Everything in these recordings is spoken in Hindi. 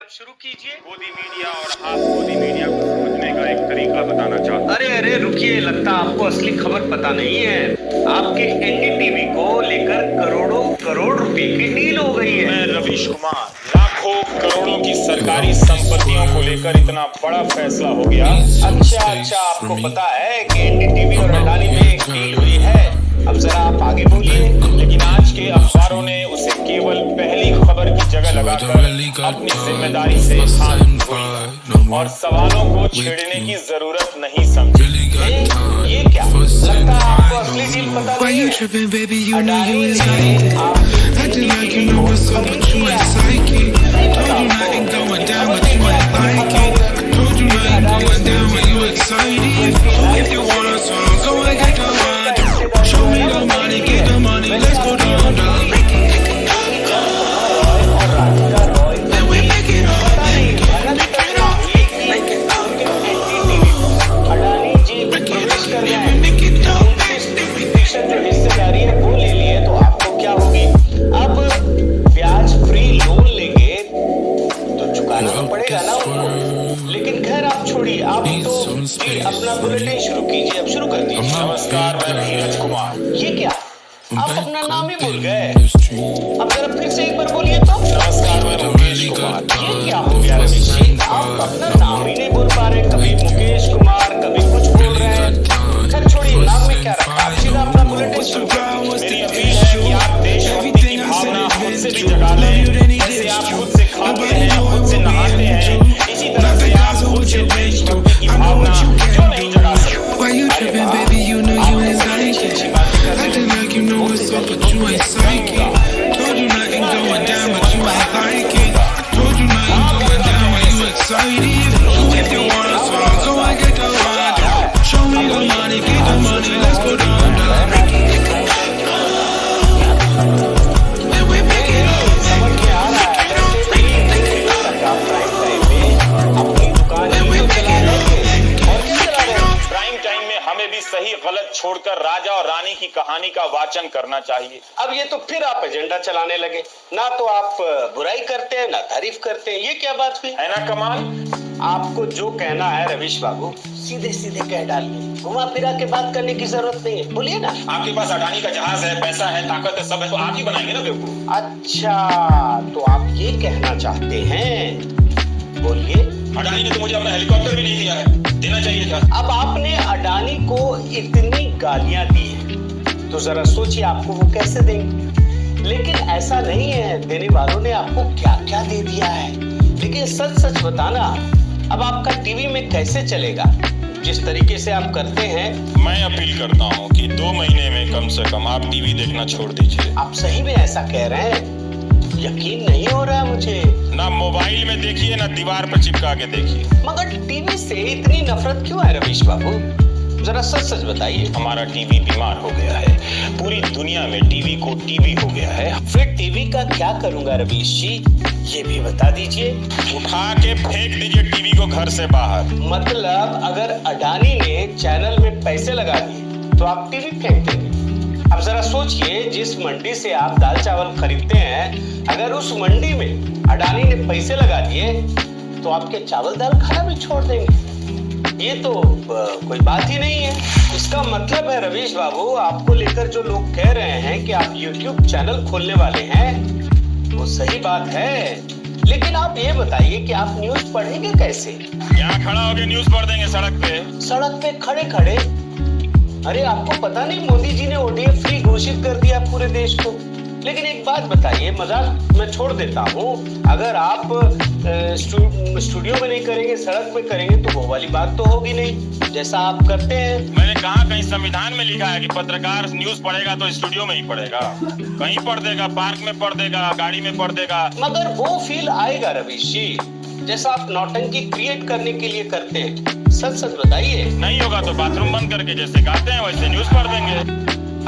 शुरू कीजिए। गोदी मीडिया और हाफ गोदी मीडिया को समझने का एक तरीका बताना चाहता हूं। अरे रुकिए, लगता आपको असली खबर पता नहीं है। आपके एनडीटीवी को लेकर करोड़ों करोड़ रुपए की डील हो गई है। मैं रवीश कुमार, लाखों करोड़ों की सरकारी संपत्तियों को लेकर इतना बड़ा फैसला हो गया। अच्छा, आपको पता है कि एनडीटीवी और अडानी में एक डील हुई है। अब जरा आप आगे बोलिए। लेकिन आज के अखबारों ने उसे केवल पहली खबर की जगह लगाकर अपनी जिम्मेदारी से हाथ धोई और सवालों को छेड़ने की जरूरत नहीं समझी। ये क्या लगता है आपको असली डील पता नहीं है? अडानी ने आपके एनडीटीवी को खरीद लिया है। हिस्सेदारी है वो ले लिए तो आपको क्या होगी? अब ब्याज फ्री लोन लेंगे तो चुकाना तो पड़ेगा ना उनको। लेकिन खैर आप छोड़िए, आप तो जी अपना बुलेटिन शुरू कीजिए। अब शुरू कर दीजिए। नमस्कार, मैं धीरज कुमार। ये क्या, आप अपना नाम ही भूल गए? अब जरा फिर से एक बार बोलिए तो। नमस्कार, मैं मुकेश कुमार। ये क्या हो गया रवीश जी, आप अपना नाम ही नहीं बोल पा रहे। कभी मुकेश कुमार, कभी कुछ बोल रहे हैं। खैर छोड़िए, नाम में क्या रखा, आप सीधा अपना बुलेटिन शुरू कीजिए। मेरी अपील है कि आप देशभक्ति की भावना खुद से भी जगा लें। जैसे आप खुद से खाते हैं, खुद से नहाते हैं, इसी तरह से आप खुद से देशभक्ति की भावना क्यों नहीं जगा सकते? Why you tripping, baby? You know you ain't like it. Acting like you know what's up, but you ain't psychic. Told you nothing going down, but you ain't like it. Told you nothing going down, but you excited. If you want a song, go and get the one. Show me the money, get the money, let's go down, down. And we make it up. Prime time में हमें भी सही गलत छोड़कर राजा और रानी की कहानी का वाचन करना चाहिए। अब ये तो फिर आप एजेंडा चलाने लगे। ना तो आप बुराई करते हैं, ना तारीफ करते हैं। ये क्या बात हुई? है ना कमाल? आपको जो कहना है रवीश बाबू, सीधे सीधे कह डालिए। घुमा फिरा के बात करने की जरूरत नहीं है, बोलिए ना। आपके पास अडानी का जहाज है, पैसा है, ताकत है, सब है, तो आप ही बनाएंगे ना बेवकूफ। अच्छा, तो आप ये कहना चाहते हैं, बोलिए। अडानी ने तो मुझे अपना हेलीकॉप्टर भी नहीं दिया है, देना चाहिए था। अब आपने अडानी को इतनी गालियां दी है तो जरा सोचिए आपको वो कैसे देंगे। लेकिन ऐसा नहीं है, देने वालों ने आपको क्या क्या दे दिया है। लेकिन सच सच बताना, अब आपका टीवी में कैसे चलेगा जिस तरीके से आप करते हैं? मैं अपील करता हूँ कि 2 महीने में कम से कम आप टीवी देखना छोड़ दीजिए। आप सही में ऐसा कह रहे हैं? यकीन नहीं हो रहा मुझे। ना मोबाइल में देखिए, ना दीवार पर चिपका के देखिए। मगर टीवी से इतनी नफरत क्यों है रवीश बाबू? जरा सच सच बताइए। हमारा टीवी बीमार हो गया है। पूरी दुनिया में टीवी को टीबी हो गया है। फिर टीवी का क्या करूंगा रवीश जी, ये भी बता दीजिए। उठा के फेंक दीजिए टीवी को घर से बाहर। मतलब अगर अडानी ने चैनल में पैसे लगा दिए तो आप टीवी फेंक देंगे? अब जरा सोचिए, जिस मंडी से आप दाल चावल खरीदते हैं, अगर उस मंडी में अडानी ने पैसे लगा दिए तो आपके चावल दाल खाना भी छोड़ देंगे। ये तो कोई बात ही नहीं है। इसका मतलब है रवीश बाबू, आपको लेकर जो लोग कह रहे हैं कि आप YouTube चैनल खोलने वाले हैं, वो सही बात है। लेकिन आप ये बताइए कि आप न्यूज पढ़ेंगे कैसे? यहाँ खड़ा होकर न्यूज पढ़ देंगे सड़क पे। सड़क पे खड़े खड़े? अरे आपको पता नहीं, मोदी जी ने ओडीएफ फ्री घोषित कर दिया पूरे देश को। लेकिन एक बात बताइए, मजाक मैं छोड़ देता हूँ, अगर आप स्टूडियो में नहीं करेंगे, सड़क पे करेंगे तो वो वाली बात तो होगी नहीं जैसा आप करते हैं। मैंने कहा कहीं संविधान में लिखा है कि पत्रकार न्यूज पढ़ेगा तो स्टूडियो में ही पढ़ेगा? कहीं पढ़ देगा, पार्क में पढ़ देगा, गाड़ी में पढ़ देगा। मगर वो फील आएगा रवीश जी, जैसा आप नौटंकी क्रिएट करने के लिए करते हैं। सच सच बताइए। नहीं होगा तो बाथरूम बंद करके जैसे गाते हैं वैसे न्यूज पढ़ देंगे।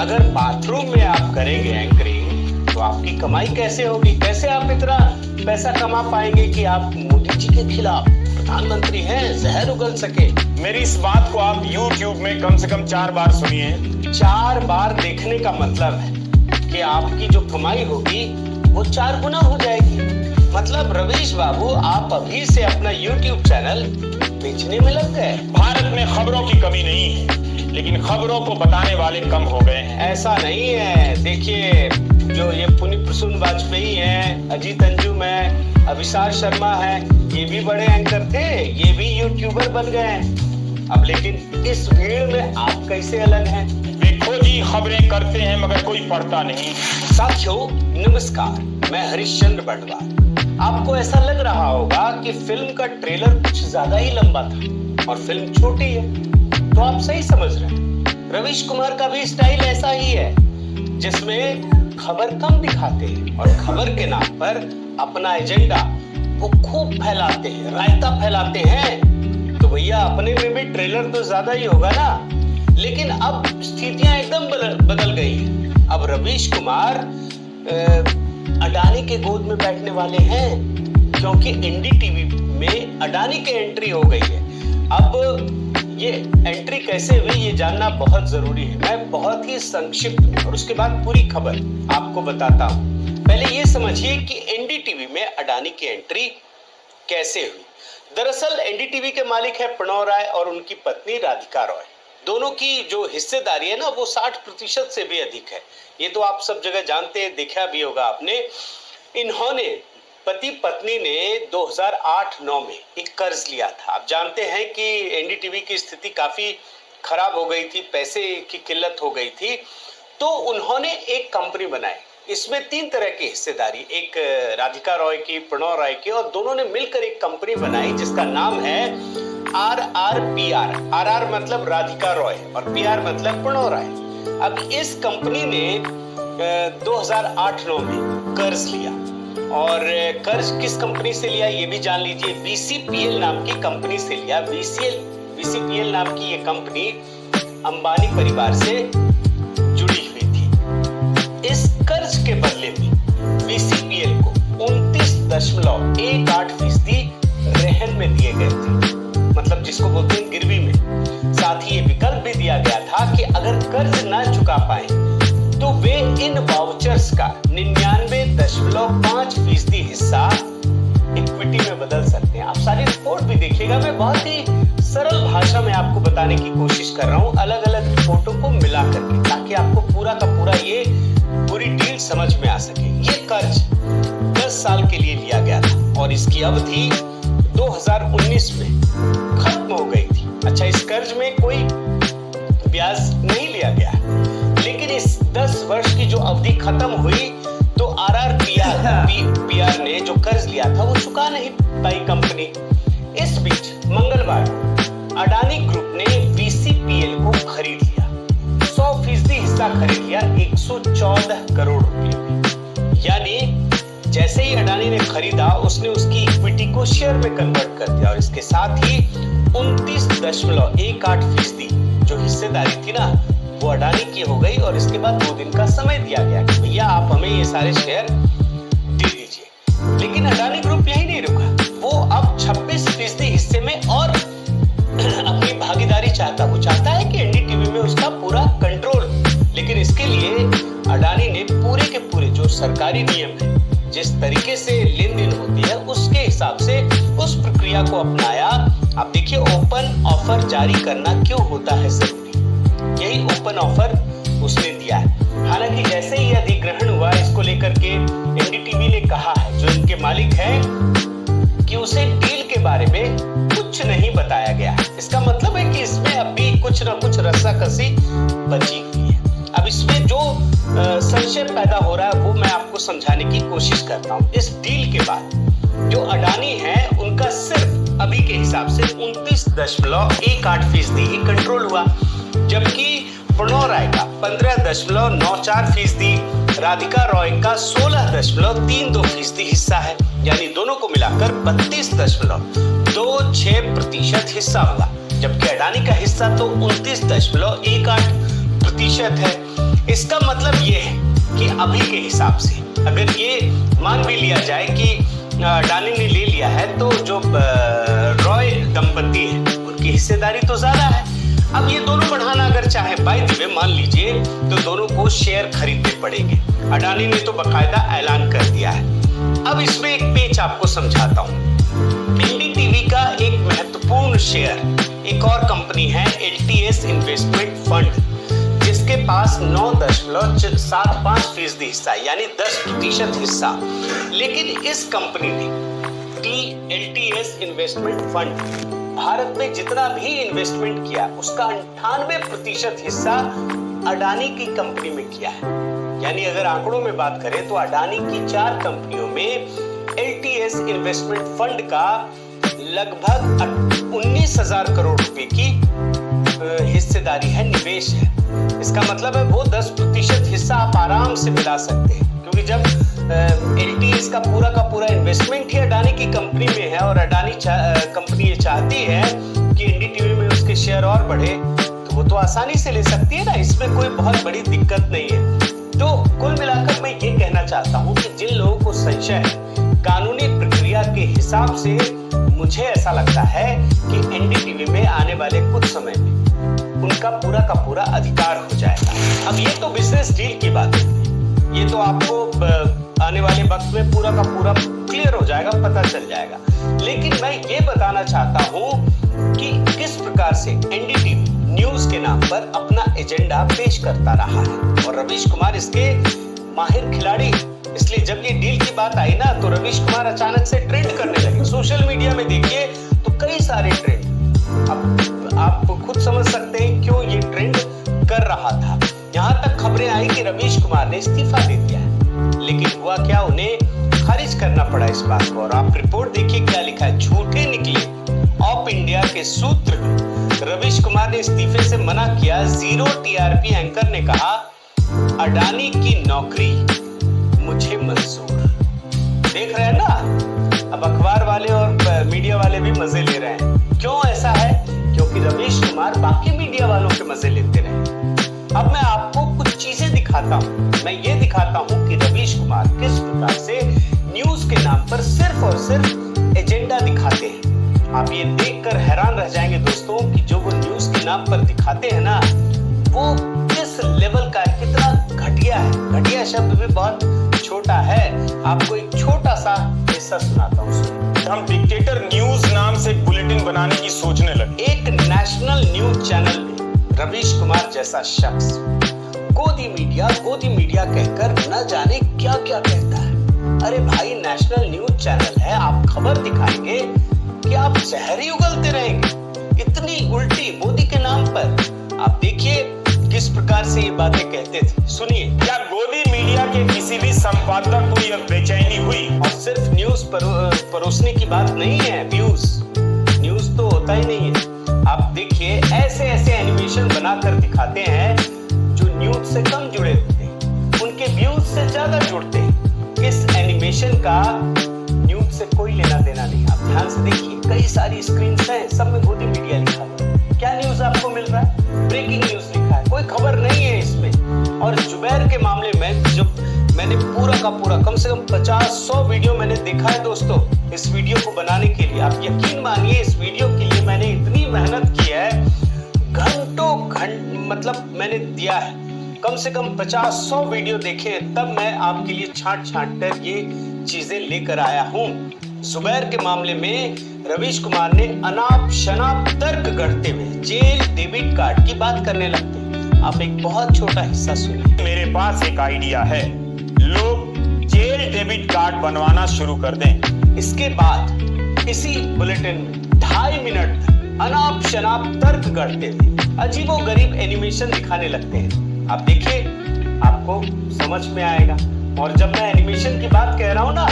अगर बाथरूम में आप करेंगे एंकरिंग तो आपकी कमाई कैसे होगी? कैसे आप इतना पैसा कमा पाएंगे कि आप मोदी जी के खिलाफ प्रधानमंत्री हैं, जहर उगल सके? मेरी इस बात को आप YouTube में कम से कम 4 बार सुनिए। 4 बार देखने का मतलब है कि आपकी जो कमाई होगी वो 4 गुना हो जाएगी। मतलब रवीश बाबू आप अभी से अपना YouTube चैनल बेचने में लग गए। भारत में खबरों की कमी नहीं है, लेकिन खबरों को बताने वाले कम हो गए हैं। ऐसा नहीं है, देखिए जो ये पुनीत प्रसून वाजपेयी हैं, अजीत अंजुम है, अभिसार शर्मा है, ये भी बड़े एंकर थे, ये भी यूट्यूबर बन गए हैं। अब लेकिन इस भीड़ में आप कैसे अलग हैं? देखो जी, खबरें करते हैं मगर कोई पढ़ता नहीं। साथियों नमस्कार, मैं हरिश्चंद्र बंडवाल। आपको ऐसा लग रहा होगा कि फिल्म का ट्रेलर कुछ ज्यादा ही लंबा था और फिल्म छोटी है, तो आप सही समझ रहे हैं। रवीश कुमार का भी स्टाइल ऐसा ही है, जिसमें खबर कम दिखाते हैं और खबर के नाम पर अपना एजेंडा वो खूब फैलाते हैं, रायता फैलाते हैं। तो भैया अपने में भी ट्रेलर तो ज्यादा ही होगा ना। लेकिन अब स्थितियां एकदम बदल गई है। अब रवीश कुमार अडानी के गोद में बैठने वाले हैं, क्योंकि एनडीटीवी में अडानी की एंट्री हो गई है। अब ये एंट्री कैसे हुई ये जानना बहुत जरूरी है। मैं बहुत ही संक्षिप्त में और उसके बाद पूरी खबर आपको बताता हूँ। पहले ये समझिए कि एनडीटीवी में अडानी की एंट्री कैसे हुई। दरअसल एनडीटीवी के मालिक है प्रणव राय और उनकी पत्नी राधिका रॉय। दोनों की जो हिस्सेदारी है ना वो 60% से भी अधिक है। ये तो आप सब जगह जानते हैं, देखा भी होगा आपने। इन्होंने पति पत्नी ने 2008-9 में एक कर्ज लिया था। आप जानते हैं कि एनडीटीवी की स्थिति काफी खराब हो गई थी, पैसे की किल्लत हो गई थी, तो उन्होंने एक कंपनी बनाई। इसमें 3 तरह की हिस्सेदारी, एक राधिका रॉय की, प्रणव राय की, और दोनों ने मिलकर एक कंपनी बनाई जिसका नाम है RRPR। RR मतलब राधिका रॉय और PR मतलब प्रणव राय। अब इस कंपनी ने 2008-9 में कर्ज लिया, और कर्ज किस कंपनी से लिया ये भी जान लीजिए। VCPL नाम की कंपनी से लिया। VCPL नाम की ये कंपनी अंबानी परिवार से जुड़ी हुई थी। इस कर्ज के बदले में VCPL को 29.18% रहन में दिए गए थे, मतलब जिसको बोलते हैं गिरवी में। साथ ही ये विकल्प भी दिया गया था कि अगर कर्ज ना चुका पाए तो वे इन वाउचर्स का 99.5% हिस्सा इक्विटी में बदल सकते हैं। आप सारी रिपोर्ट भी देखिएगा, मैं बहुत ही सरल भाषा में आपको बताने की कोशिश कर रहा हूँ, अलग अलग रिपोर्टों को मिला करके, ताकि आपको पूरा का पूरा ये पूरी डील समझ में आ सके। ये कर्ज 10 साल के लिए लिया गया था और इसकी अवधि 2019 में खत्म हो गई थी। अच्छा, इस कर्ज में कोई ब्याज नहीं लिया गया, लेकिन इस 10 वर्ष की जो अवधि खत्म हुई तो RRPR ने जो कर्ज लिया था वो चुका नहीं पाई कंपनी। इस बीच मंगलवार अडानी ग्रुप ने VCPL को खरीद लिया। 100% हिस्सा खरीद लिया 114 करोड़ रुपए। यानी जैसे ही अडानी ने खरीदा उसने उसकी इक्विटी को शेयर में कन्वर्ट कर दिया, और इसके साथ ही 29.18% जो हिस्सेदारी थी ना वो अडानी की हो गई। और इसके बाद 2 दिन का समय दिया गया कि भैया आप हमें ये सारे शेयर दे दीजिए। लेकिन अडानी ग्रुप यही नहीं रुका, वो अब 26% हिस्से में और अपनी भागीदारी चाहता। वो चाहता है कि एनडीटीवी में उसका पूरा कंट्रोल। लेकिन इसके लिए अडानी ने पूरे के पूरे जो सरकारी नियम है, जिस तरीके से लेन देन होती है उसके हिसाब से उस प्रक्रिया को अपनाया। आप देखिए, ओपन ऑफर जारी करना क्यों होता है जरूरी, यही ओपन ऑफर उसने दिया है। हालांकि जैसे ही अधिग्रहण हुआ इसको लेकर के एनडीटीवी ने कहा है, जो इनके मालिक है, कि उसे डील के बारे में कुछ नहीं बताया गया है। इसका मतलब है कि इसमें अभी कुछ ना कुछ रस्साकसी बची हुई है। अब इसमें जो संशय पैदा हो रहा है वो मैं आपको समझाने की कोशिश करता हूँ। इस डील के बाद जो अडानी है उनका सिर्फ अभी के हिसाब से 29.18% ही कंट्रोल हुआ, जबकि प्रणव राय का 15.94%, राधिका रॉय का 16.32% हिस्सा है। यानी दोनों को मिलाकर 32.26% हिस्सा हुआ, जबकि अडानी का हिस्सा तो 29.18% है। इसका मतलब ये है कि अभी के हिसाब से अगर ये मान भी लिया जाए कि अडानी ने ले लिया है, तो जो रॉय दंपति है उनकी हिस्सेदारी तो ज्यादा है। अब ये दोनों बढ़ाना अगर चाहे, बाय द वे मान लीजिए, तो दोनों को शेयर खरीदने पड़ेंगे। अडानी ने तो बकायदा ऐलान कर दिया है अब इसमें एक पेच आपको समझाता हूँ। एनडीटीवी का एक महत्वपूर्ण शेयर एक और कंपनी है एलटीएस इन्वेस्टमेंट फंड, जिसके पास 9.75% हिस्सा यानी 10% हिस्सा। लेकिन इस कंपनी ने एलटीएस इन्वेस्टमेंट फंड भारत में जितना भी इन्वेस्टमेंट किया उसका 98% हिस्सा अडानी की कंपनी में किया है। यानी अगर आंकड़ों में बात करें तो अडानी की 4 कंपनियों में एलटीएस इन्वेस्टमेंट फंड का लगभग 19,000 करोड़ रुपए की हिस्सेदारी है, निवेश है। इसका मतलब है वो 10% हिस्सा आप आराम से मिला सकते हैं, क्योंकि जब एलटीएस का पूरा इन्वेस्टमेंट ही अडानी की कंपनी में है और अडानी कंपनी ये चाहती है कि एनडीटीवी में उसके शेयर और बढ़े, तो वो तो आसानी से ले सकती है ना, इसमें कोई बहुत बड़ी दिक्कत नहीं है। तो कुल मिलाकर मैं ये कहना चाहता हूँ कि जिन लोगों को संशय है कानूनी प्रक्रिया के हिसाब से, मुझे ऐसा लगता है कि एनडीटीवी में आने वाले कुछ समय में उनका पूरा का पूरा अधिकार हो जाएगा। अब ये तो बिजनेस डील की बात है, ये तो आपको आने वाले वक्त में पूरा का पूरा क्लियर हो जाएगा, पता चल जाएगा। लेकिन मैं ये बताना चाहता हूँ कि किस प्रकार से एनडीटीवी न्यूज के नाम पर अपना एजेंडा पेश करता रहा है, और रवीश कुमार इसके माहिर खिलाड़ी। इसलिए जब ये डील की बात आई ना, तो रवीश कुमार अचानक से ट्रेंड करने लगे। सोशल मीडिया में देखिए तो कई सारे ट्रेंड, अब आप खुद समझ सकते हैं क्यों ये ट्रेंड कर रहा था। यहाँ तक खबरें आई कि रवीश कुमार ने इस्तीफा दे दिया है, लेकिन हुआ क्या, उन्हें खारिज करना पड़ा इस बात को। और आप रिपोर्ट देखिए क्या लिखा है, झूठे निकले ऑफ इंडिया के सूत्र। रवीश कुमार ने इस्तीफे से मना किया। जीरो टीआरपी एंकर ने कहा अडानी की नौकरी मुझे मंजूर। देख रहे हैं ना, अब अखबार वाले और मीडिया वाले भी मजे ले रहे हैं। क्यों ऐसा है? क्योंकि रवीश कुमार बाकी मीडिया वालों के मजे लेते रहे। अब मैं आपको कुछ चीजें दिखाता हूँ। मैं ये दिखाता हूँ कि रवीश कुमार किस प्रकार से न्यूज के नाम पर सिर्फ और सिर्फ एजेंडा दिखाते हैं। आप ये देखकर हैरान रह जाएंगे दोस्तों कि जो वो न्यूज के नाम पर दिखाते हैं ना, वो किस लेवल का, कितना घटिया है। घटिया शब्द भी बहुत छोटा है। आपको एक छोटा सा हिस्सा सुनाता हूँ। हम डिक्टेटर न्यूज नाम से एक बुलेटिन बनाने की सोचने लगे। एक नेशनल न्यूज चैनल में रवीश कुमार जैसा शख्स गोदी मीडिया कहकर न जाने क्या क्या कहता है। अरे भाई, नेशनल न्यूज चैनल है, आप खबर दिखाएंगे कि आप जहर ही उगलते रहेंगे। इतनी उल्टी मोदी के नाम पर। आप देखिए किस प्रकार से ये बातें कहते थे, सुनिए। क्या गोदी मीडिया के किसी भी संपादक को यह बेचैनी हुई? और सिर्फ न्यूज परोसने की बात नहीं है, न्यूज तो होता ही नहीं है। आप देखिए ऐसे एनिमेशन बनाकर दिखाते हैं जो न्यूज से कम जुड़े होते हैं, उनके व्यूज से ज्यादा जुड़ते हैं। इस एनिमेशन का न्यूज से कोई लेना देना नहीं। आप ध्यान से देखिए, कई सारी स्क्रीन हैं, सब में गोदी मीडिया लिखा हुआ है। क्या न्यूज आपको मिल रहा है? ब्रेकिंग न्यूज लिखा है, कोई खबर नहीं है इसमें। और जुबैर के मामले में जब मैंने पूरा का पूरा कम से कम 50-100 वीडियो मैंने देखा है दोस्तों इस वीडियो को बनाने के लिए। आप यकीन मानिए, इस वीडियो के लिए मैंने इतनी मेहनत की है, घंटों मतलब मैंने दिया है। कम से कम 50-100 वीडियो देखे, तब मैं आपके लिए छांट कर ये चीजें लेकर आया हूँ। जुबैर के मामले में रवीश कुमार ने अनाप शनाप तर्क गढ़ते हुए जेल डेबिट कार्ड की बात करने लगते हैं। आप एक बहुत छोटा हिस्सा सुनिए। मेरे पास एक आइडिया है, लोग जेल डेबिट कार्ड बनवाना शुरू कर दें। इसके बाद इसी बुलेटिन में 2.5 मिनट अनाप शनाप तर्क गढ़ते हुए अजीबोगरीब एनिमेशन दिखाने लगते हैं। आप देखिए, आपको समझ में आएगा। और जब मैं एनिमेशन की बात कह रहा हूं ना,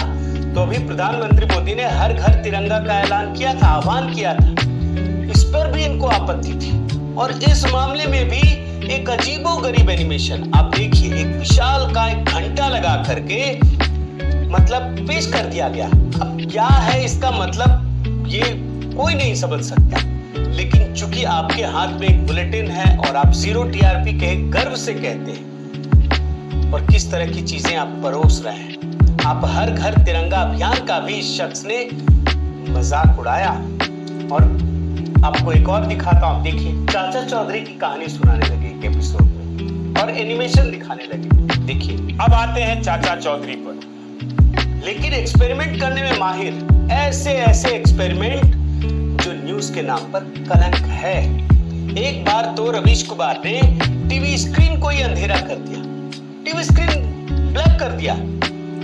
तो अभी प्रधानमंत्री मोदी ने हर घर तिरंगा का ऐलान किया था, आह्वान किया था। इस पर भी इनको आपत्ति थी। और इस मामले में भी एक अजीबोगरीब एनिमेशन आप देखिए, एक विशाल का एक घंटा लगा करके मतलब पेश कर दिया गया। अब क्या है इसका मतलब, ये कोई नहीं समझ सकता। लेकिन चूंकि आपके हाथ में एक बुलेटिन है और आप जीरो टीआरपी के गर्व से कहते हैं, और किस तरह की चीजें आप परोस रहे हैं। आप हर घर तिरंगा अभियान का भी इस शख्स ने मजाक उड़ाया। और आपको एक और दिखाता हूं, देखिए, चाचा चौधरी की कहानी सुनाने लगे एक एपिसोड में और एनिमेशन दिखाने लगे। देखिए, अब आते हैं चाचा चौधरी पर। लेकिन एक्सपेरिमेंट करने में माहिर। ऐसे ऐसे एक्सपेरिमेंट जो न्यूज के नाम पर कलंक है। एक बार तो रवीश कुमार ने टीवी स्क्रीन को ही अंधेरा कर दिया, टीवी स्क्रीन ब्लैक कर दिया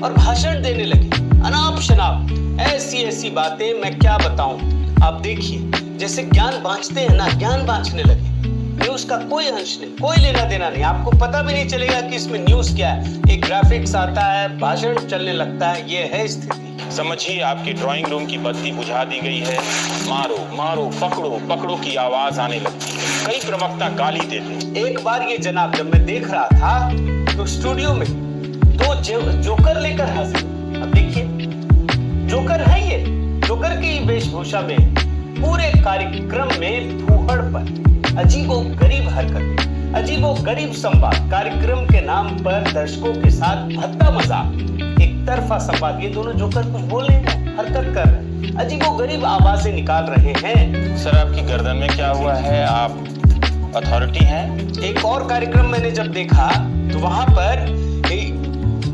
और भाषण देने लगे अनाप शनाप। ऐसी ऐसी बातें मैं क्या बताऊं। आप देखिए, जैसे ज्ञान बांटते हैं ना, ज्ञान बांटने लगे। न्यूज का कोई अंश नहीं, कोई लेना देना नहीं। आपको पता भी नहीं चलेगा कि इसमें न्यूज क्या है। एक ग्राफिक्स आता है, भाषण चलने लगता है। ये है स्थिति। समझिए आपकी ड्राइंग रूम की बत्ती बुझा दी गई है। मारो मारो पकड़ो पकड़ो की आवाज आने लगती है। कई प्रवक्ता गाली देते। एक बार ये जनाब जब मैं देख रहा था तो स्टूडियो में दो जोकर लेकर हाजिर। अब देखिए, जोकर है ये, जोकर की वेशभूषा में पूरे कार्यक्रम में फूहड़ पर अजीबो गरीब हरकत, अजीबो गरीब संवाद, कार्यक्रम के नाम पर दर्शकों के साथ भद्दा मजाक, एक तरफा संवाद। ये दोनों जोकर कुछ बोल रहे हैं, हरकत कर रहे हैं, अजीबो गरीब आवाजें निकाल रहे हैं। सर आपकी गर्दन में क्या हुआ है? आप अथॉरिटी हैं? एक और कार्यक्रम मैंने जब देखा तो वहां पर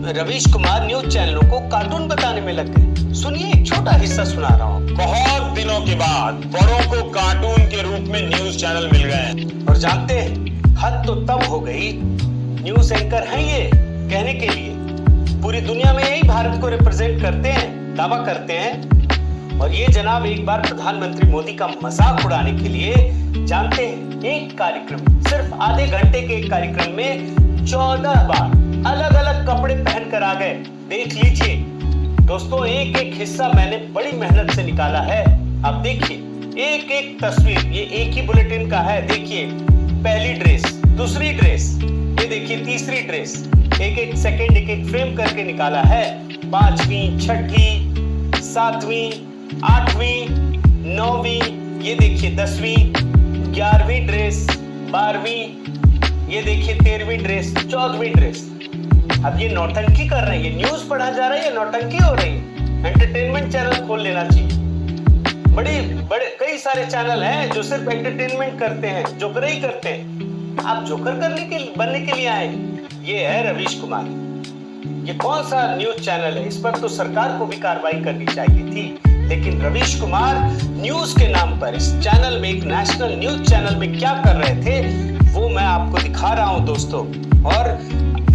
रवीश कुमार न्यूज चैनलों को कार्टून बताने में लग गए। सुनिए, एक छोटा हिस्सा सुना रहा हूँ। बहुत दिनों के बाद बड़ों को कार्टून के रूप में न्यूज चैनल मिल गए। और जानते हैं, हद तो तब हो गई, न्यूज एंकर हैं ये कहने के लिए पूरी दुनिया में यही भारत को रिप्रेजेंट करते हैं, दावा करते हैं। और ये जनाब एक बार प्रधानमंत्री मोदी का मजाक उड़ाने के लिए, जानते हैं, एक कार्यक्रम, सिर्फ आधे घंटे के एक कार्यक्रम में 14 बार अलग अलग कपड़े पहनकर आ गए। देख लीजिए दोस्तों, एक एक हिस्सा मैंने बड़ी मेहनत से निकाला है। आप देखिए, एक एक तस्वीर, ये एक ही बुलेटिन का है। देखिए, पहली ड्रेस, दूसरी ड्रेस, ये देखिए तीसरी ड्रेस, एक एक सेकंड, एक एक फ्रेम करके निकाला है। 5वीं, 6वीं, 7वीं, 8वीं, 9वीं, ये देखिए 10वीं, 11वीं ड्रेस, 12वीं, ये देखिए 13वीं ड्रेस, 14वीं ड्रेस। अब ये नौटंकी कर रहे हैं, ये न्यूज पढ़ा जा रहा है, ये नौटंकी हो रही है। एंटरटेनमेंट चैनल खोल लेना चाहिए। बड़े कई सारे चैनल हैं जो सिर्फ एंटरटेनमेंट करते हैं, जोकर ही करते हैं। आप जोकर बनने के लिए आए। ये है रवीश कुमार। ये कौन सा न्यूज चैनल है? इस पर तो सरकार को भी कार्रवाई करनी चाहिए थी। लेकिन रवीश कुमार न्यूज के नाम पर इस चैनल में, एक नेशनल न्यूज चैनल में क्या कर रहे थे, वो मैं आपको दिखा रहा हूं दोस्तों। और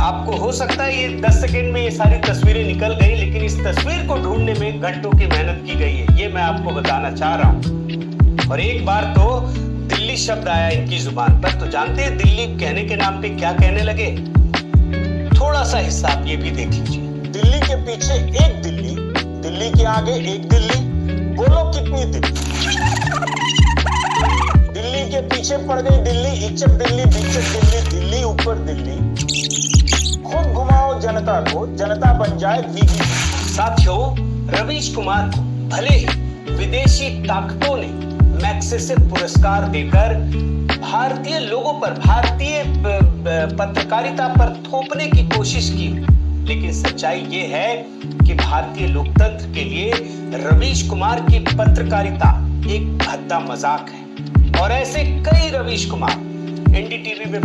आपको हो सकता है ये 10 सेकंड में ये सारी तस्वीरें निकल गई, लेकिन इस तस्वीर को ढूंढने में घंटों की मेहनत की गई है, ये मैं आपको बताना चाह रहा हूं। और एक बार तो दिल्ली शब्द आया इनकी जुबान पर, तो जानते हैं दिल्ली कहने के नाम पे क्या कहने लगे? थोड़ा सा हिस्सा आप ये भी देख लीजिए। दिल्ली के पीछे एक दिल्ली, दिल्ली के आगे एक दिल्ली, बोलो कितनी दिल्ली? दिल्ली के पीछे पड़ गई दिल्ली, इचक दिल्ली, बीचक दिल्ली, दिल्ली ऊपर दिल्ली। खुद घुमाओ जनता को, जनता बन जाए भीगी। साथियों, रवीश कुमार को भले ही विदेशी ताकतों ने मैग्सेसे पुरस्कार देकर भारतीय लोगों पर, भारतीय पत्रकारिता पर थोपने की कोशिश की, लेकिन सच्चाई ये है कि भारतीय लोकतंत्र के लिए रवीश कुमार की पत्रकारिता एक भद्दा मजाक है। और ऐसे कई रवीश कुमार एनडीटीवी में